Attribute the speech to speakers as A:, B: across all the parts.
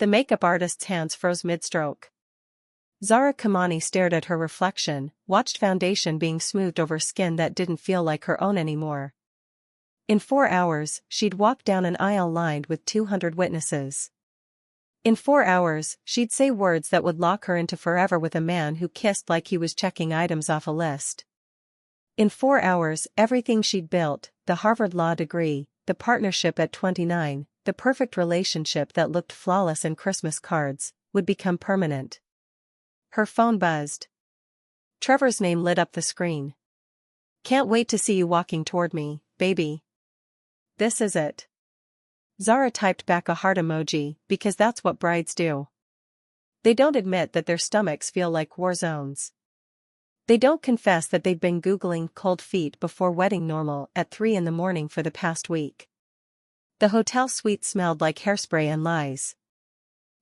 A: The makeup artist's hands froze mid-stroke. Zara Kimani stared at her reflection, watched foundation being smoothed over skin that didn't feel like her own anymore. In 4 hours, she'd walk down an aisle lined with 200 witnesses. In 4 hours, she'd say words that would lock her into forever with a man who kissed like he was checking items off a list. In 4 hours, everything she'd built, the Harvard Law degree, the partnership at 29, the perfect relationship that looked flawless in Christmas cards, would become permanent. Her phone buzzed. Trevor's name lit up the screen. "Can't wait to see you walking toward me, baby. This is it." Zara typed back a heart emoji, because that's what brides do. They don't admit that their stomachs feel like war zones. They don't confess that they've been Googling cold feet before wedding normal at 3 in the morning for the past week. The hotel suite smelled like hairspray and lies.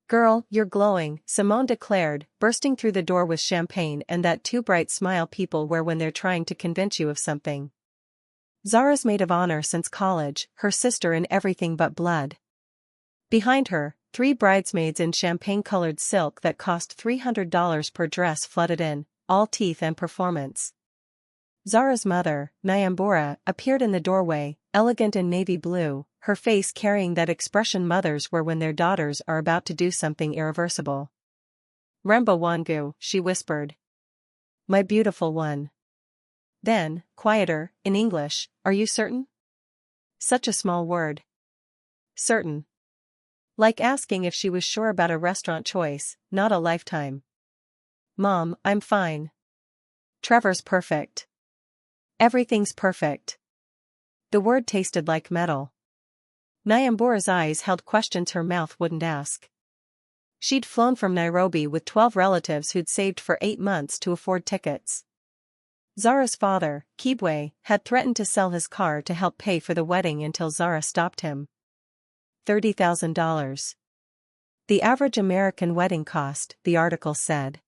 A: "Girl, you're glowing," Simone declared, bursting through the door with champagne and that too bright smile people wear when they're trying to convince you of something. Zara's maid of honor since college, her sister in everything but blood. Behind her, 3 bridesmaids in champagne-colored silk that cost $300 per dress flooded in, all teeth and performance. Zara's mother, Nyambura, appeared in the doorway, elegant in navy blue, her face carrying that expression mothers wear when their daughters are about to do something irreversible. "Rembo Wangu," she whispered. "My beautiful one." Then, quieter, in English, "Are you certain?" Such a small word. Certain. Like asking if she was sure about a restaurant choice, not a lifetime. "Mom, I'm fine. Trevor's perfect. Everything's perfect." The word tasted like metal. Nyambura's eyes held questions her mouth wouldn't ask. She'd flown from Nairobi with 12 relatives who'd saved for 8 months to afford tickets. Zara's father, Kibwe, had threatened to sell his car to help pay for the wedding until Zara stopped him. $30,000. The average American wedding cost, the article said.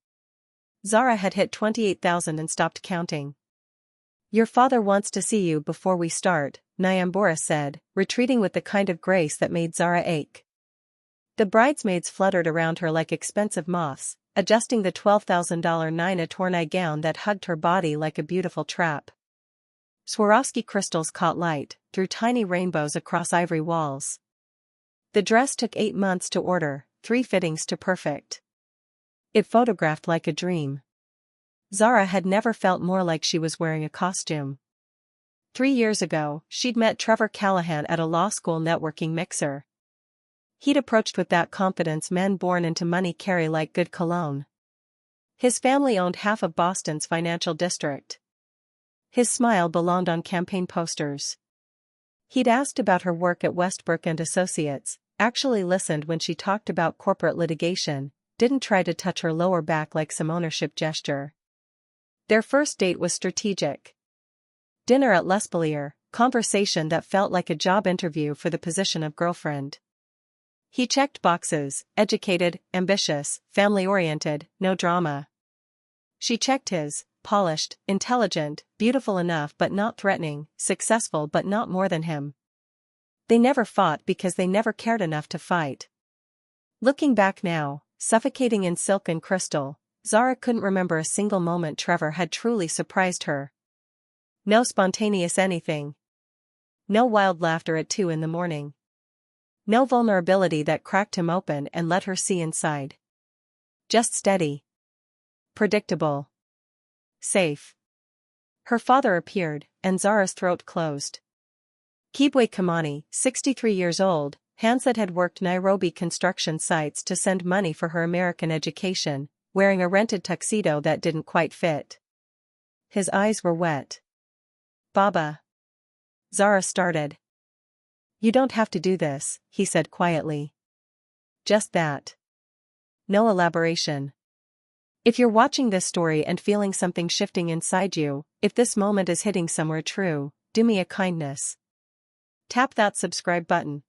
A: Zara had hit 28,000 and stopped counting. "Your father wants to see you before we start," Nyambura said, retreating with the kind of grace that made Zara ache. The bridesmaids fluttered around her like expensive moths, adjusting the $12,000 Nina Tornai gown that hugged her body like a beautiful trap. Swarovski crystals caught light, threw tiny rainbows across ivory walls. The dress took 8 months to order, 3 fittings to perfect. It photographed like a dream. Zara had never felt more like she was wearing a costume. 3 years ago, she'd met Trevor Callahan at a law school networking mixer. He'd approached with that confidence men born into money carry like good cologne. His family owned half of Boston's financial district. His smile belonged on campaign posters. He'd asked about her work at Westbrook and Associates, actually listened when she talked about corporate litigation, didn't try to touch her lower back like some ownership gesture. Their first date was strategic. Dinner at L'Espalier, conversation that felt like a job interview for the position of girlfriend. He checked boxes: educated, ambitious, family-oriented, no drama. She checked his: polished, intelligent, beautiful enough but not threatening, successful but not more than him. They never fought because they never cared enough to fight. Looking back now, suffocating in silk and crystal, Zara couldn't remember a single moment Trevor had truly surprised her. No spontaneous anything. No wild laughter at 2 in the morning. No vulnerability that cracked him open and let her see inside. Just steady. Predictable. Safe. Her father appeared, and Zara's throat closed. Kibwe Kimani, 63 years old, hands that had worked Nairobi construction sites to send money for her American education, wearing a rented tuxedo that didn't quite fit. His eyes were wet. "Baba." Zara started. "You don't have to do this," he said quietly. "Just that. No elaboration. If you're watching this story and feeling something shifting inside you, if this moment is hitting somewhere true, do me a kindness. Tap that subscribe button.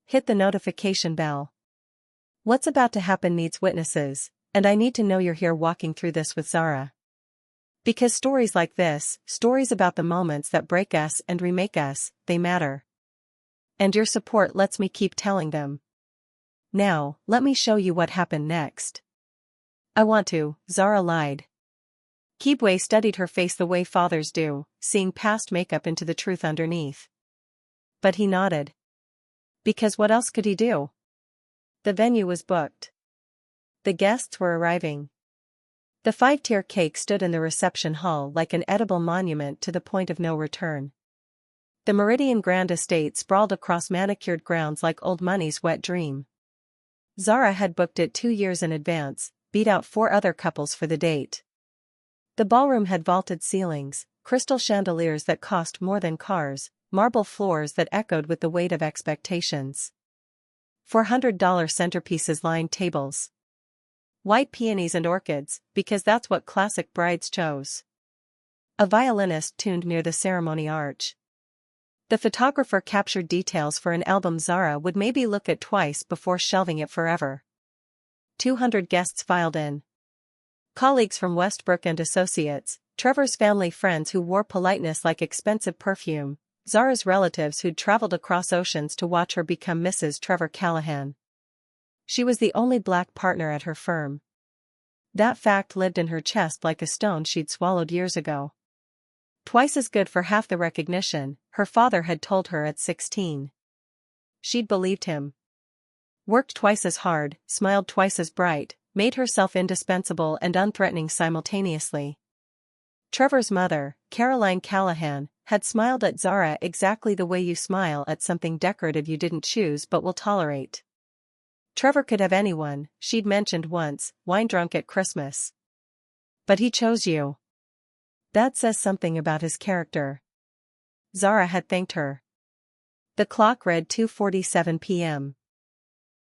A: Hit the notification bell. What's about to happen needs witnesses, and I need to know you're here walking through this with Zara. Because stories like this, stories about the moments that break us and remake us, they matter. And your support lets me keep telling them. Now, let me show you what happened next. I want to, Zara lied. Kibwe studied her face the way fathers do, seeing past makeup into the truth underneath. But he nodded. Because what else could he do? The venue was booked. The guests were arriving. The 5-tier cake stood in the reception hall like an edible monument to the point of no return. The Meridian Grand Estate sprawled across manicured grounds like old money's wet dream. Zara had booked it 2 years in advance, beat out 4 other couples for the date. The ballroom had vaulted ceilings, crystal chandeliers that cost more than cars, marble floors that echoed with the weight of expectations. $400 centerpieces lined tables. White peonies and orchids, because that's what classic brides chose. A violinist tuned near the ceremony arch. The photographer captured details for an album Zara would maybe look at twice before shelving it forever. 200 guests filed in. Colleagues from Westbrook and Associates, Trevor's family friends who wore politeness like expensive perfume, Zara's relatives who'd traveled across oceans to watch her become Mrs. Trevor Callahan. She was the only black partner at her firm. That fact lived in her chest like a stone she'd swallowed years ago. Twice as good for half the recognition, her father had told her at 16. She'd believed him. Worked twice as hard, smiled twice as bright, made herself indispensable and unthreatening simultaneously. Trevor's mother, Caroline Callahan, had smiled at Zara exactly the way you smile at something decorative you didn't choose but will tolerate. Trevor could have anyone, she'd mentioned once, wine-drunk at Christmas. But he chose you. That says something about his character. Zara had thanked her. The clock read 2:47 p.m.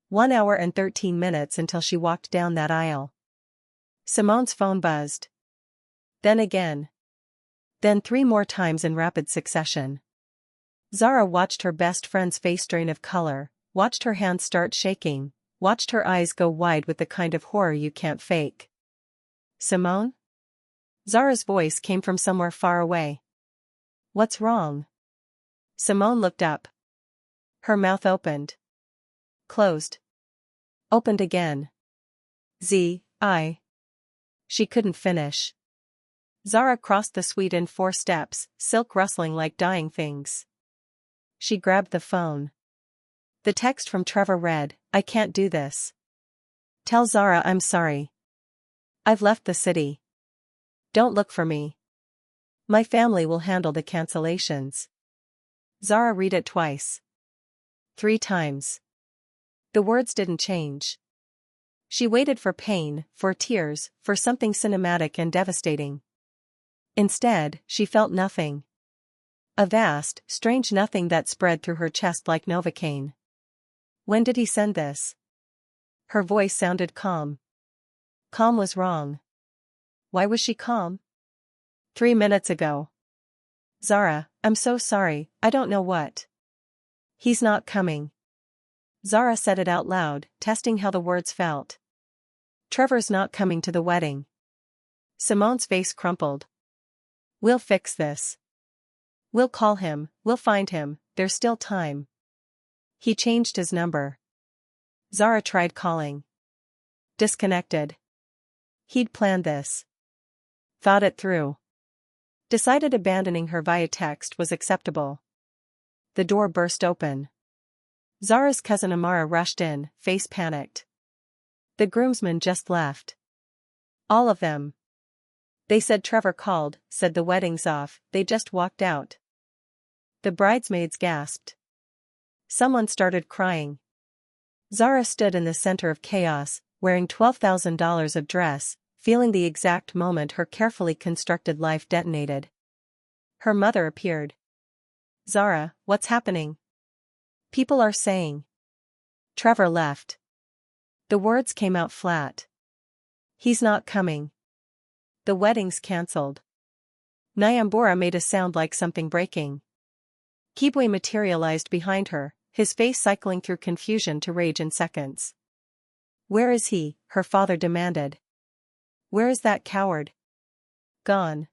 A: 1 hour and 13 minutes until she walked down that aisle. Simone's phone buzzed. Then again. Then 3 more times in rapid succession. Zara watched her best friend's face drain of color, watched her hands start shaking, watched her eyes go wide with the kind of horror you can't fake. Simone? Zara's voice came from somewhere far away. What's wrong? Simone looked up. Her mouth opened. Closed. Opened again. She couldn't finish. Zara crossed the suite in 4 steps, silk rustling like dying things. She grabbed the phone. The text from Trevor read, I can't do this. Tell Zara I'm sorry. I've left the city. Don't look for me. My family will handle the cancellations. Zara read it twice. 3 times. The words didn't change. She waited for pain, for tears, for something cinematic and devastating. Instead, she felt nothing. A vast, strange nothing that spread through her chest like Novocaine. When did he send this? Her voice sounded calm. Calm was wrong. Why was she calm? 3 minutes ago. Zara, I'm so sorry, I don't know what. He's not coming. Zara said it out loud, testing how the words felt. Trevor's not coming to the wedding. Simone's face crumpled. We'll fix this. We'll call him, we'll find him, there's still time. He changed his number. Zara tried calling. Disconnected. He'd planned this. Thought it through. Decided abandoning her via text was acceptable. The door burst open. Zara's cousin Amara rushed in, face panicked. The groomsmen just left. All of them. They said Trevor called, said the wedding's off, they just walked out. The bridesmaids gasped. Someone started crying. Zara stood in the center of chaos, wearing $12,000 of dress, feeling the exact moment her carefully constructed life detonated. Her mother appeared. Zara, what's happening? People are saying. Trevor left. The words came out flat. He's not coming. The wedding's cancelled. Nyambura made a sound like something breaking. Kibwe materialized behind her, his face cycling through confusion to rage in seconds. Where is he? Her father demanded. Where is that coward? Gone.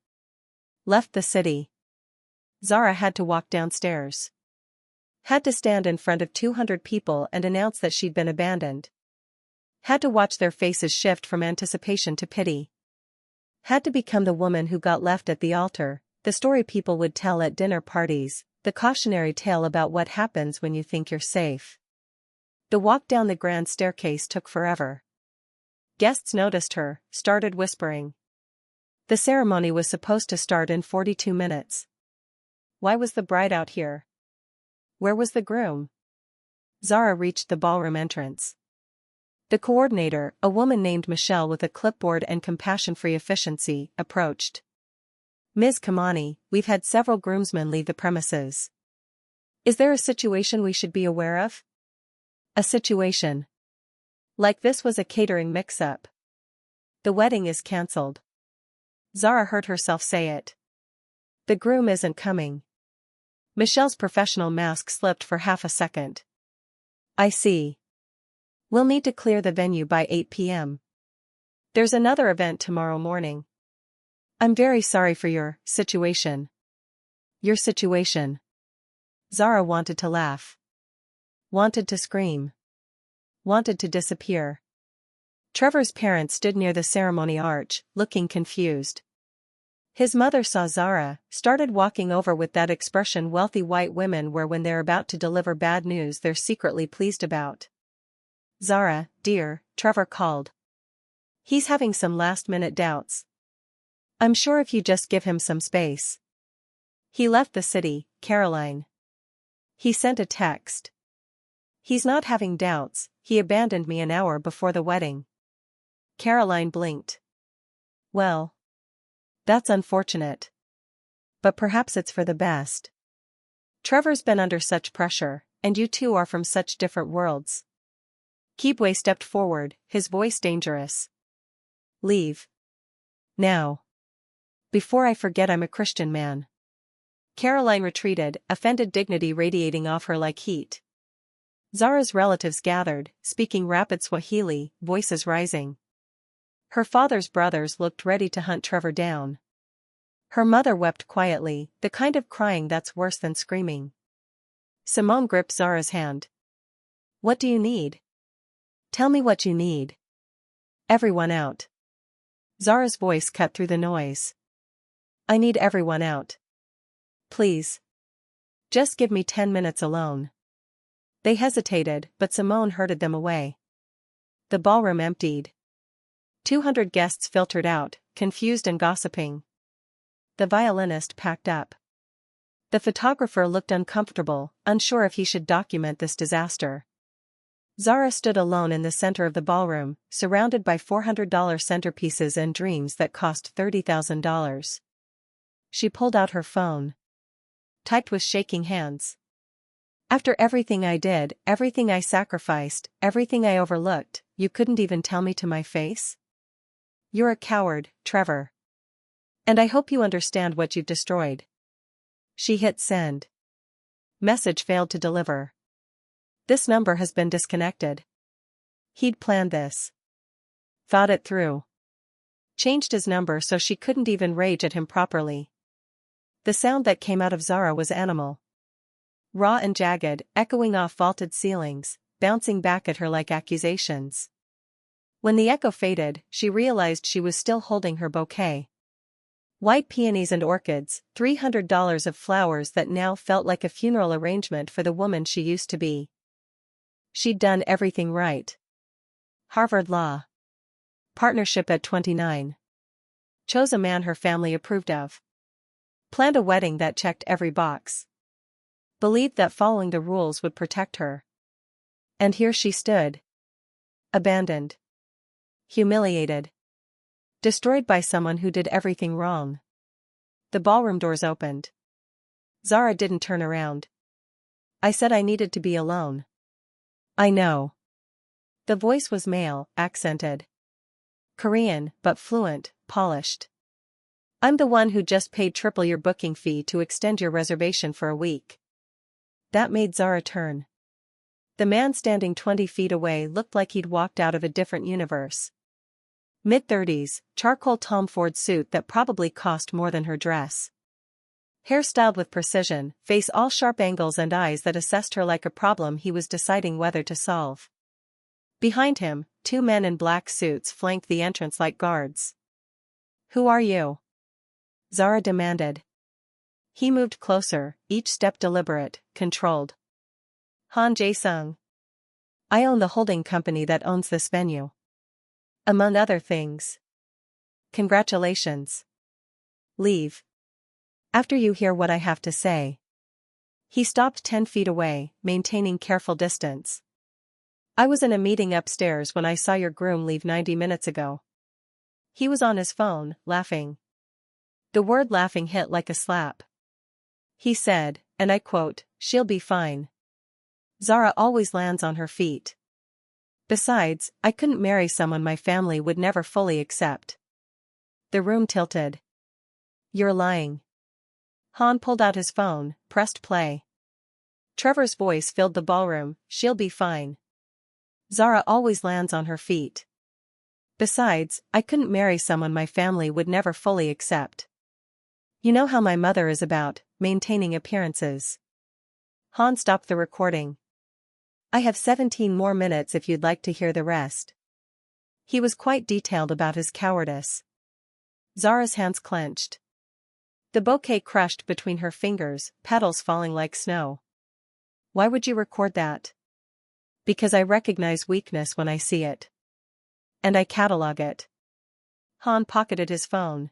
A: Left the city. Zara had to walk downstairs. Had to stand in front of 200 people and announce that she'd been abandoned. Had to watch their faces shift from anticipation to pity. Had to become the woman who got left at the altar, the story people would tell at dinner parties, the cautionary tale about what happens when you think you're safe. The walk down the grand staircase took forever. Guests noticed her, started whispering. The ceremony was supposed to start in 42 minutes. Why was the bride out here? Where was the groom? Zara reached the ballroom entrance. The coordinator, a woman named Michelle with a clipboard and compassion-free efficiency, approached. Ms. Kimani, we've had several groomsmen leave the premises. Is there a situation we should be aware of? A situation. Like this was a catering mix-up. The wedding is cancelled. Zara heard herself say it. The groom isn't coming. Michelle's professional mask slipped for half a second. I see. We'll need to clear the venue by 8 p.m. There's another event tomorrow morning. I'm very sorry for your situation. Your situation. Zara wanted to laugh. Wanted to scream. Wanted to disappear. Trevor's parents stood near the ceremony arch, looking confused. His mother saw Zara, started walking over with that expression wealthy white women wear when they're about to deliver bad news they're secretly pleased about. Zara, dear, Trevor called. He's having some last-minute doubts. I'm sure if you just give him some space. He left the city, Caroline. He sent a text. He's not having doubts, he abandoned me an hour before the wedding. Caroline blinked. Well. That's unfortunate. But perhaps it's for the best. Trevor's been under such pressure, and you two are from such different worlds. Kibwe stepped forward, his voice dangerous. Leave. Now. Before I forget I'm a Christian man. Caroline retreated, offended dignity radiating off her like heat. Zara's relatives gathered, speaking rapid Swahili, voices rising. Her father's brothers looked ready to hunt Trevor down. Her mother wept quietly, the kind of crying that's worse than screaming. Simone gripped Zara's hand. What do you need? Tell me what you need. Everyone out. Zara's voice cut through the noise. I need everyone out. Please. Just give me 10 minutes alone. They hesitated, but Simone herded them away. The ballroom emptied. 200 guests filtered out, confused and gossiping. The violinist packed up. The photographer looked uncomfortable, unsure if he should document this disaster. Zara stood alone in the center of the ballroom, surrounded by $400 centerpieces and dreams that cost $30,000. She pulled out her phone. Typed with shaking hands. After everything I did, everything I sacrificed, everything I overlooked, you couldn't even tell me to my face? You're a coward, Trevor. And I hope you understand what you've destroyed. She hit send. Message failed to deliver. This number has been disconnected. He'd planned this. Thought it through. Changed his number so she couldn't even rage at him properly. The sound that came out of Zara was animal. Raw and jagged, echoing off vaulted ceilings, bouncing back at her like accusations. When the echo faded, she realized she was still holding her bouquet. White peonies and orchids, $300 of flowers that now felt like a funeral arrangement for the woman she used to be. She'd done everything right. Harvard Law. Partnership at 29. Chose a man her family approved of. Planned a wedding that checked every box. Believed that following the rules would protect her. And here she stood. Abandoned. Humiliated. Destroyed by someone who did everything wrong. The ballroom doors opened. Zara didn't turn around. I said I needed to be alone. I know. The voice was male, accented. Korean, but fluent, polished. I'm the one who just paid triple your booking fee to extend your reservation for a week. That made Zara turn. The man standing 20 feet away looked like he'd walked out of a different universe. Mid-30s, charcoal Tom Ford suit that probably cost more than her dress. Hair styled with precision, face all sharp angles and eyes that assessed her like a problem he was deciding whether to solve. Behind him, two men in black suits flanked the entrance like guards. "Who are you?" Zara demanded. He moved closer, each step deliberate, controlled. "Han Jae-sung. I own the holding company that owns this venue. Among other things. Congratulations. Leave. After you hear what I have to say." He stopped 10 feet away, maintaining careful distance. "I was in a meeting upstairs when I saw your groom leave 90 minutes ago." He was on his phone, laughing. The word laughing hit like a slap. He said, and I quote, "She'll be fine. Zara always lands on her feet. Besides, I couldn't marry someone my family would never fully accept." The room tilted. "You're lying." Han pulled out his phone, pressed play. Trevor's voice filled the ballroom, "She'll be fine. Zara always lands on her feet. Besides, I couldn't marry someone my family would never fully accept. You know how my mother is about maintaining appearances." Han stopped the recording. "I have 17 more minutes if you'd like to hear the rest." He was quite detailed about his cowardice. Zara's hands clenched. The bouquet crushed between her fingers, petals falling like snow. "Why would you record that?" "Because I recognize weakness when I see it. And I catalog it." Han pocketed his phone.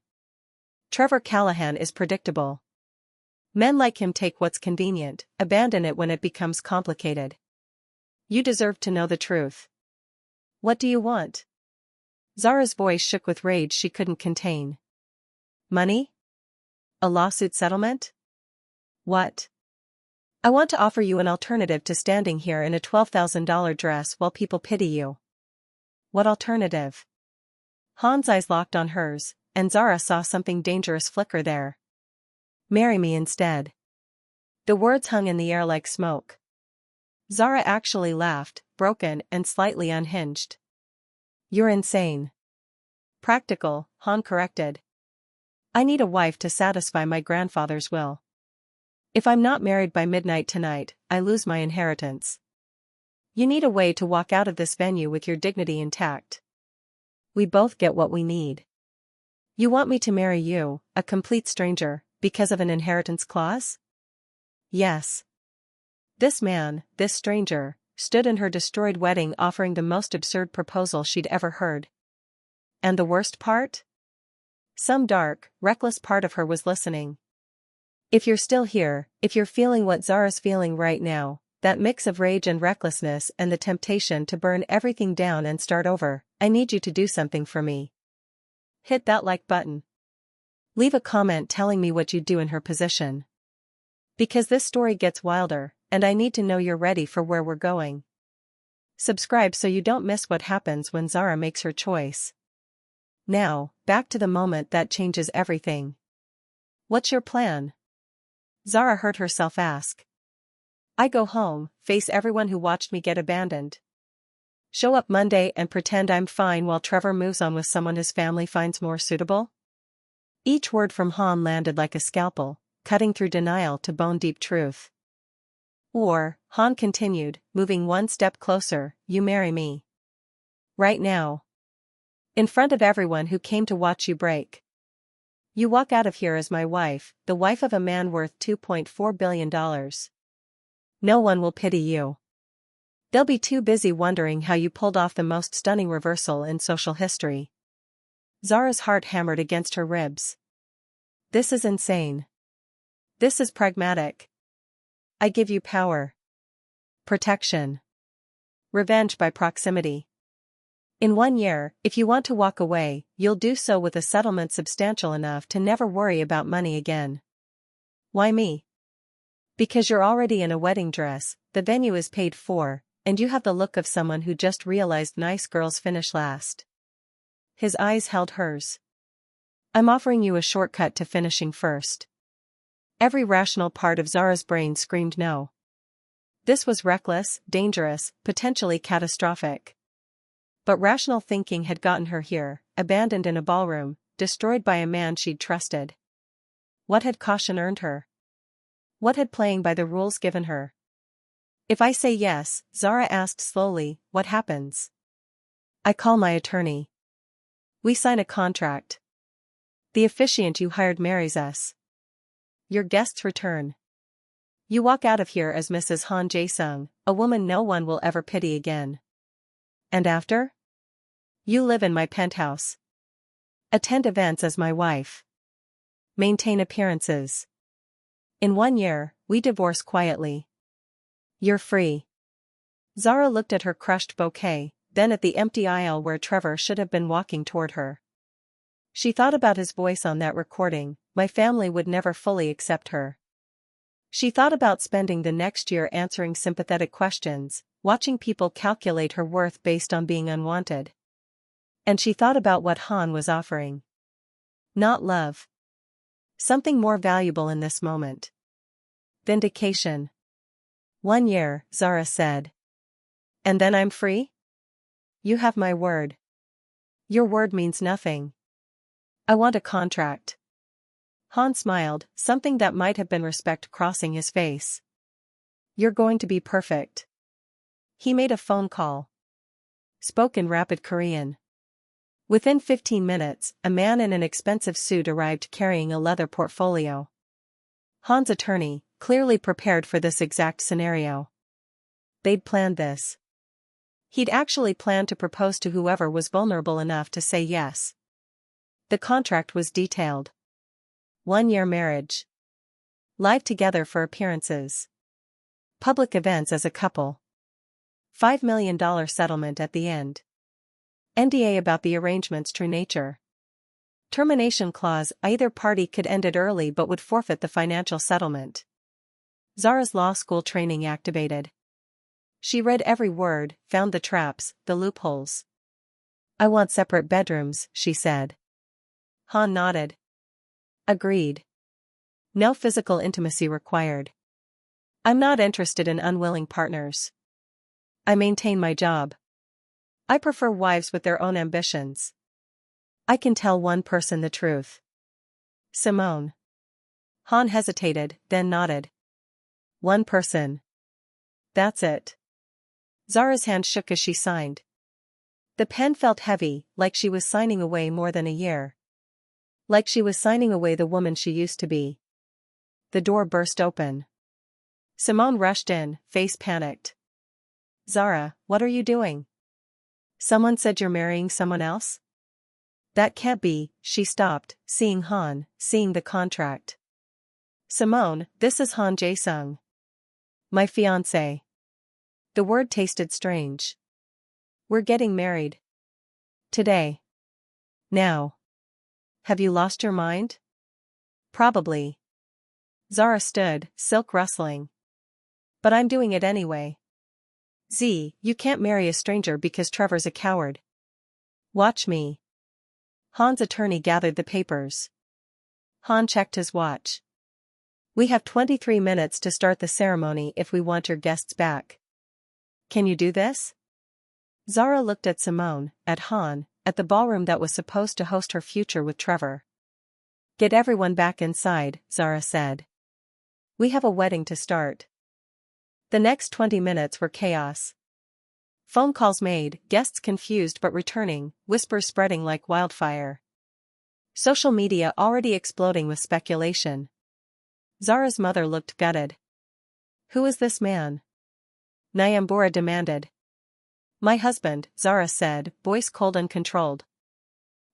A: Trevor Callahan is predictable. Men like him take what's convenient, abandon it when it becomes complicated. You deserve to know the truth. What do you want? Zara's voice shook with rage she couldn't contain. Money? A lawsuit settlement? What? I want to offer you an alternative to standing here in a $12,000 dress while people pity you. What alternative? Han's eyes locked on hers, and Zara saw something dangerous flicker there. Marry me instead. The words hung in the air like smoke. Zara actually laughed, broken and slightly unhinged. You're insane. Practical, Han corrected. I need a wife to satisfy my grandfather's will. If I'm not married by midnight tonight, I lose my inheritance. You need a way to walk out of this venue with your dignity intact. We both get what we need. You want me to marry you, a complete stranger, because of an inheritance clause? Yes. This man, this stranger, stood in her destroyed wedding offering the most absurd proposal she'd ever heard. And the worst part? Some dark, reckless part of her was listening. If you're still here, if you're feeling what Zara's feeling right now, that mix of rage and recklessness and the temptation to burn everything down and start over, I need you to do something for me. Hit that like button. Leave a comment telling me what you'd do in her position. Because this story gets wilder, and I need to know you're ready for where we're going. Subscribe so you don't miss what happens when Zara makes her choice. Now, back to the moment that changes everything. What's your plan? Zara heard herself ask. I go home, face everyone who watched me get abandoned. Show up Monday and pretend I'm fine while Trevor moves on with someone his family finds more suitable? Each word from Han landed like a scalpel, cutting through denial to bone-deep truth. Or, Han continued, moving one step closer, you marry me. Right now. In front of everyone who came to watch you break. You walk out of here as my wife, the wife of a man worth $2.4 billion. No one will pity you. They'll be too busy wondering how you pulled off the most stunning reversal in social history. Zara's heart hammered against her ribs. This is insane. This is pragmatic. I give you power. Protection. Revenge by proximity. In 1 year, if you want to walk away, you'll do so with a settlement substantial enough to never worry about money again. Why me? Because you're already in a wedding dress, the venue is paid for, and you have the look of someone who just realized nice girls finish last. His eyes held hers. I'm offering you a shortcut to finishing first. Every rational part of Zara's brain screamed no. This was reckless, dangerous, potentially catastrophic. But rational thinking had gotten her here, abandoned in a ballroom, destroyed by a man she'd trusted. What had caution earned her? What had playing by the rules given her? If I say yes, Zara asked slowly, what happens? I call my attorney. We sign a contract. The officiant you hired marries us. Your guests return. You walk out of here as Mrs. Han Jae-sung, a woman no one will ever pity again. And after? You live in my penthouse. Attend events as my wife. Maintain appearances. In 1 year, we divorce quietly. You're free. Zara looked at her crushed bouquet, then at the empty aisle where Trevor should have been walking toward her. She thought about his voice on that recording, my family would never fully accept her. She thought about spending the next year answering sympathetic questions, watching people calculate her worth based on being unwanted. And she thought about what Han was offering. Not love. Something more valuable in this moment. Vindication. 1 year, Zara said. And then I'm free? You have my word. Your word means nothing. I want a contract. Han smiled, something that might have been respect crossing his face. You're going to be perfect. He made a phone call. Spoke in rapid Korean. Within 15 minutes, a man in an expensive suit arrived carrying a leather portfolio. Han's attorney, clearly prepared for this exact scenario. They'd planned this. He'd actually planned to propose to whoever was vulnerable enough to say yes. The contract was detailed. 1 year marriage. Live together for appearances. Public events as a couple. $5 million settlement at the end. NDA about the arrangement's true nature. Termination clause, either party could end it early but would forfeit the financial settlement. Zara's law school training activated. She read every word, found the traps, the loopholes. I want separate bedrooms, she said. Han nodded. Agreed. No physical intimacy required. I'm not interested in unwilling partners. I maintain my job. I prefer wives with their own ambitions. I can tell one person the truth. Simone. Han hesitated, then nodded. One person. That's it. Zara's hand shook as she signed. The pen felt heavy, like she was signing away more than a year. Like she was signing away the woman she used to be. The door burst open. Simone rushed in, face panicked. Zara, what are you doing? Someone said you're marrying someone else? That can't be, she stopped, seeing Han, seeing the contract. Simone, this is Han Jae-sung. My fiancé. The word tasted strange. We're getting married. Today. Now. Have you lost your mind? Probably. Zara stood, silk rustling. But I'm doing it anyway. You can't marry a stranger because Trevor's a coward. Watch me. Han's attorney gathered the papers. Han checked his watch. We have 23 minutes to start the ceremony if we want your guests back. Can you do this? Zara looked at Simone, at Han, at the ballroom that was supposed to host her future with Trevor. Get everyone back inside, Zara said. We have a wedding to start. The next 20 minutes were chaos. Phone calls made, guests confused but returning, whispers spreading like wildfire. Social media already exploding with speculation. Zara's mother looked gutted. Who is this man? Nyambura demanded. My husband, Zara said, voice cold and controlled.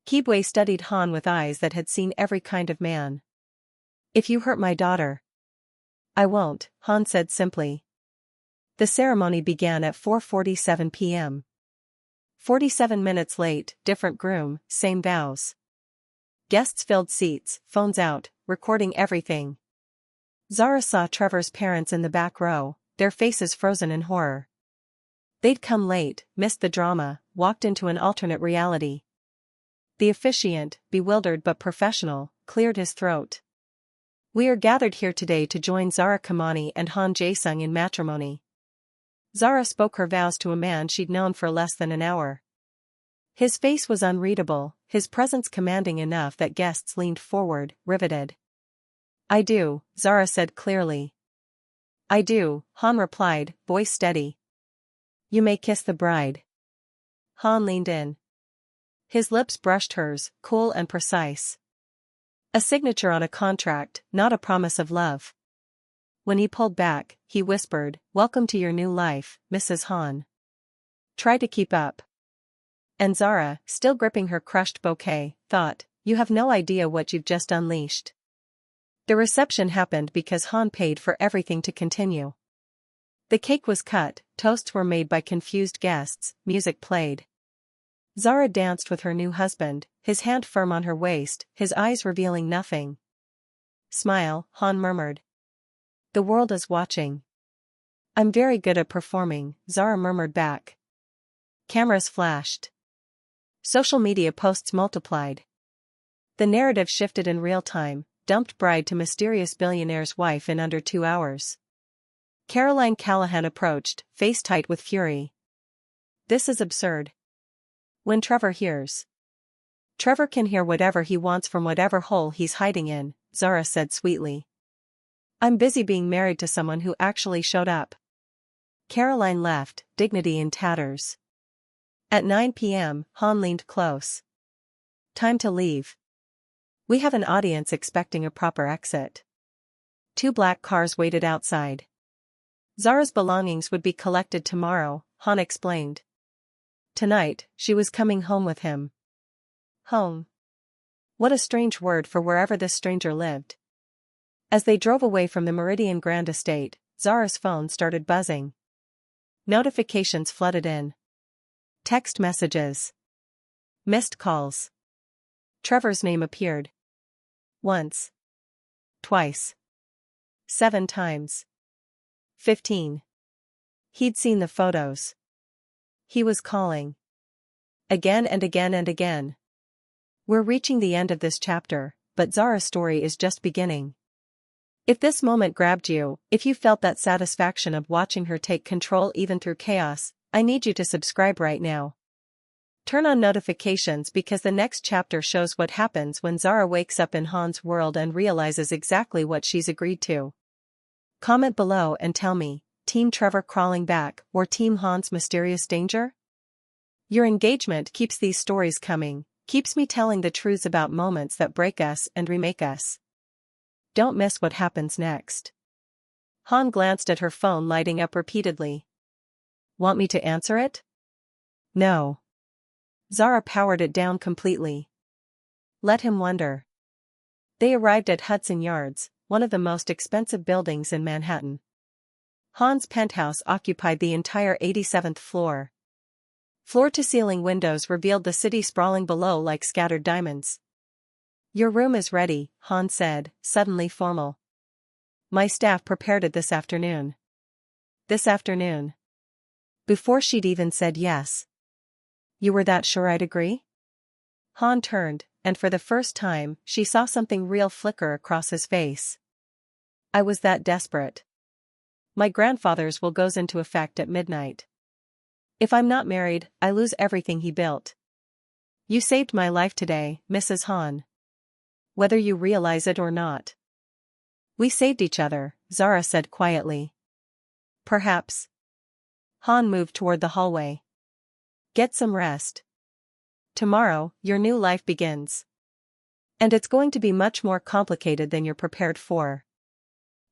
A: Kibwe studied Han with eyes that had seen every kind of man. If you hurt my daughter. I won't, Han said simply. The ceremony began at 4:47 p.m. 47 minutes late, different groom, same vows. Guests filled seats, phones out, recording everything. Zara saw Trevor's parents in the back row, their faces frozen in horror. They'd come late, missed the drama, walked into an alternate reality. The officiant, bewildered but professional, cleared his throat. We are gathered here today to join Zara Kimani and Han Jae-sung in matrimony. Zara spoke her vows to a man she'd known for less than an hour. His face was unreadable, his presence commanding enough that guests leaned forward, riveted. I do, Zara said clearly. I do, Han replied, voice steady. You may kiss the bride. Han leaned in. His lips brushed hers, cool and precise. A signature on a contract, not a promise of love. When he pulled back, he whispered, "Welcome to your new life, Mrs. Han. Try to keep up." And Zara, still gripping her crushed bouquet, thought, "You have no idea what you've just unleashed." The reception happened because Han paid for everything to continue. The cake was cut, toasts were made by confused guests, music played. Zara danced with her new husband, his hand firm on her waist, his eyes revealing nothing. "Smile," Han murmured. "The world is watching." "I'm very good at performing," Zara murmured back. Cameras flashed. Social media posts multiplied. The narrative shifted in real time, dumped bride to mysterious billionaire's wife in under 2 hours. Caroline Callahan approached, face tight with fury. "This is absurd." When Trevor hears. "Trevor can hear whatever he wants from whatever hole he's hiding in," Zara said sweetly. "I'm busy being married to someone who actually showed up." Caroline left, dignity in tatters. At 9 p.m., Han leaned close. "Time to leave. We have an audience expecting a proper exit." 2 black cars waited outside. Zara's belongings would be collected tomorrow, Han explained. Tonight, she was coming home with him. Home. What a strange word for wherever this stranger lived. As they drove away from the Meridian Grand Estate, Zara's phone started buzzing. Notifications flooded in. Text messages. Missed calls. Trevor's name appeared. Once. Twice. 7 times. 15. He'd seen the photos. He was calling. Again and again and again. We're reaching the end of this chapter, but Zara's story is just beginning. If this moment grabbed you, if you felt that satisfaction of watching her take control even through chaos, I need you to subscribe right now. Turn on notifications because the next chapter shows what happens when Zara wakes up in Han's world and realizes exactly what she's agreed to. Comment below and tell me, Team Trevor crawling back or Team Han's mysterious danger? Your engagement keeps these stories coming, keeps me telling the truths about moments that break us and remake us. Don't miss what happens next. Han glanced at her phone lighting up repeatedly. Want me to answer it? No. Zara powered it down completely. Let him wonder. They arrived at Hudson Yards, one of the most expensive buildings in Manhattan. Han's penthouse occupied the entire 87th floor. Floor-to-ceiling windows revealed the city sprawling below like scattered diamonds. Your room is ready, Han said, suddenly formal. My staff prepared it this afternoon. This afternoon. Before she'd even said yes. You were that sure I'd agree? Han turned, and for the first time, she saw something real flicker across his face. I was that desperate. My grandfather's will goes into effect at midnight. If I'm not married, I lose everything he built. You saved my life today, Mrs. Han. Whether you realize it or not. We saved each other, Zara said quietly. Perhaps. Han moved toward the hallway. Get some rest. Tomorrow, your new life begins. And it's going to be much more complicated than you're prepared for.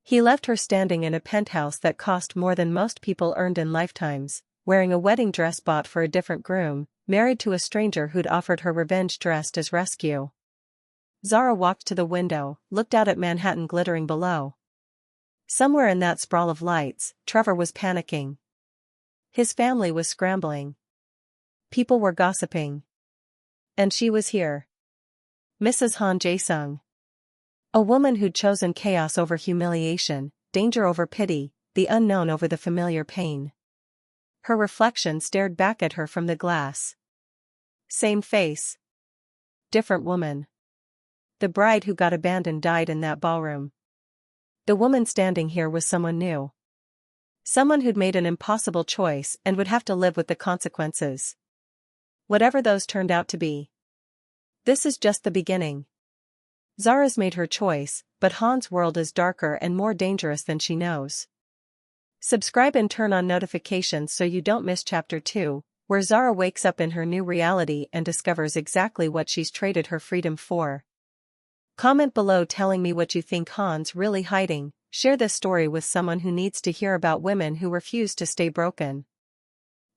A: He left her standing in a penthouse that cost more than most people earned in lifetimes, wearing a wedding dress bought for a different groom, married to a stranger who'd offered her revenge dressed as rescue. Zara walked to the window, looked out at Manhattan glittering below. Somewhere in that sprawl of lights, Trevor was panicking. His family was scrambling. People were gossiping. And she was here. Mrs. Han Jae-sung. A woman who'd chosen chaos over humiliation, danger over pity, the unknown over the familiar pain. Her reflection stared back at her from the glass. Same face. Different woman. The bride who got abandoned died in that ballroom. The woman standing here was someone new. Someone who'd made an impossible choice and would have to live with the consequences. Whatever those turned out to be. This is just the beginning. Zara's made her choice, but Han's world is darker and more dangerous than she knows. Subscribe and turn on notifications so you don't miss Chapter 2, where Zara wakes up in her new reality and discovers exactly what she's traded her freedom for. Comment below telling me what you think Han's really hiding. Share this story with someone who needs to hear about women who refuse to stay broken.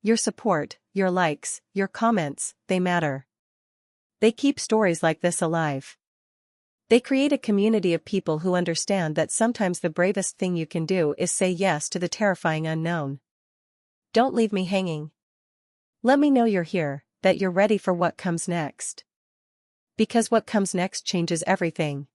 A: Your support, your likes, your comments, they matter. They keep stories like this alive. They create a community of people who understand that sometimes the bravest thing you can do is say yes to the terrifying unknown. Don't leave me hanging. Let me know you're here, that you're ready for what comes next. Because what comes next changes everything.